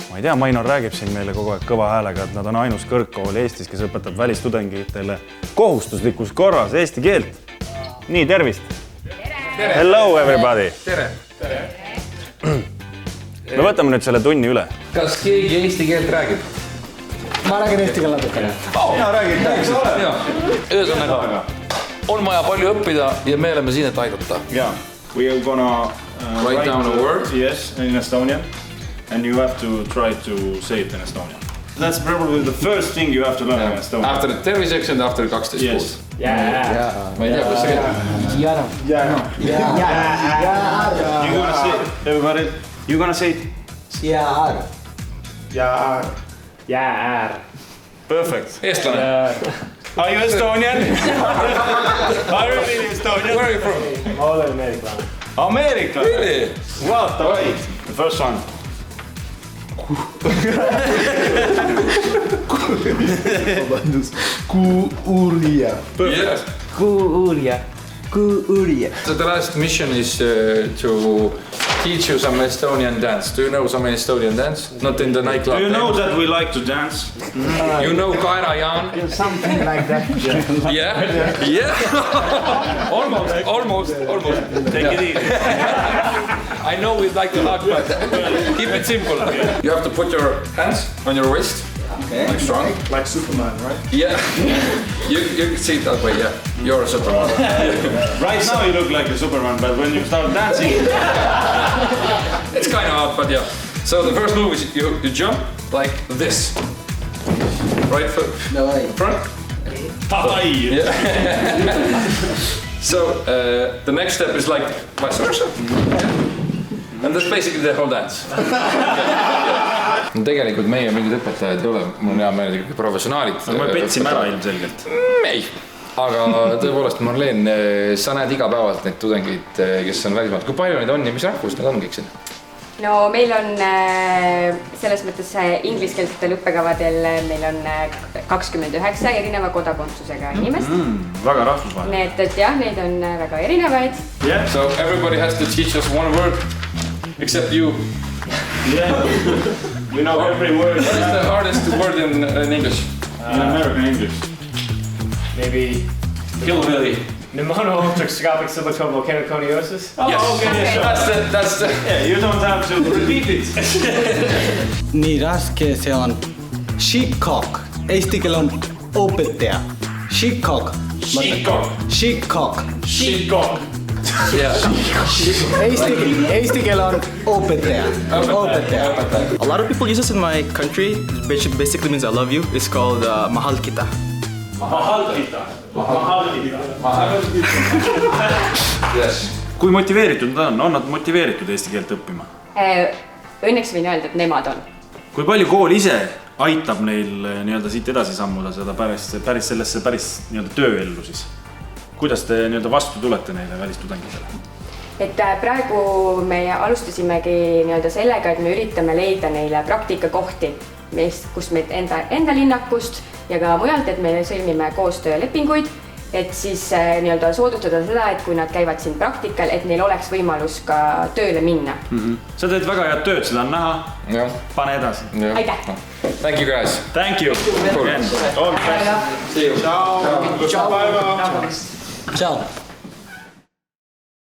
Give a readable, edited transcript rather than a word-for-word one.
ma ei tea, Mainor räägib siin meile kogu aeg kõva häälega, et nad on ainus kõrgkool Eestis, kes õpetab välistudengitele kohustuslikus korras eesti keelt. Nii, tervist! Tere! Hello everybody! Tere! Me võtame nüüd selle tunni üle. Kas keegi eesti keelt räägib? Ma räägin eesti keelt natukene. Mina räägin, eks ole. Ühesõnaga, on vaja palju õppida ja me oleme siin, et aidata. Yeah, we are gonna write down a word. Yes, in Estonian. And you have to try to say it in Estonian. That's probably the first thing you have to learn in Estonian. After terviseks and after 12 kuud. Yes. Ma ei tea, kuidas see käib. You're gonna say it, everybody. You're gonna say it. Perfect. Eestlane. Are you Estonian? Are you really Estonian? Where are you from? Ma olen ameeriklane. America? Really? Wow, davai. The first one. Kuuurija. Yes. Kuuurija. So the last mission is to teach you some Estonian dance. Do you know some Estonian dance? Not in the nightclub. Do you know that we like to dance? You know Kaira Jaan? Something like that. Yeah? Yeah? Almost. Take it easy. I know we'd like to hug, but keep it simple. You have to put your hands on your wrist. Okay. Like strong. Like Superman, right? Yeah. You can see it that way, yeah. You're a Superman. Right now you look like a Superman, but when you start dancing... It's kind of hard, but yeah. So the first move is you jump like this. Right foot front. Yeah. So the next step is like vice versa. And that's basically the whole dance. Tegelikult meie mingid õpetajad ei ole, mul on hea meel ikkagi professionaalid. Me petsime ära ilmselgelt. Ei, aga tõepoolest Marleen, sa näed igapäevalt neid tudengeid, kes on välismaalt. Kui palju neid on ja mis rahvus need on kõik siin? No meil on selles mõttes ingliskeelsetel õppekavadel meil on 29 erineva kodakondsusega inimest. Väga rahvusvaheline. Need, et jah, neid on väga erinevaid. Yeah. So everybody has to teach us one word, except you. Yeah. We know every word. What is the hardest word in English? In American English. Maybe Hillbilly. Pneumonotoxic subatomocanoconiosis. Yes. Okay, sure. That's the... Yeah, you don't have to repeat it. Nii raske see on. Shikok. Eesti keel on õpetaja. Shikok. Yeah. Eesti keel on õpetaja. A lot of people use this in my country, which basically means I love you. It's called mahal kita. Yes. Kui motiveeritud nad on nad motiveeritud eesti keelt õppima? Õnneks võin öelda, et nemad on. Kui palju kool ise aitab neil nii-öelda siit edasi sammuda seda päris sellesse nii-öelda tööellu siis? Kuidas te nii-öelda vastu tulete neile välistudengitele? Et praegu me alustasimegi nii-öelda sellega, et me üritame leida neile praktikakohti, kus meid enda linnakust ja ka mujalt, et me sõlmime koostöölepinguid, et siis nii-öelda soodustada seda, et kui nad käivad siin praktikal, et neil oleks võimalus ka tööle minna. Sa teed väga head tööd, seda on näha. Pane edasi. Aitäh! Thank you guys. Thank you. Cool. All the best. See you. Ciao. Ciao.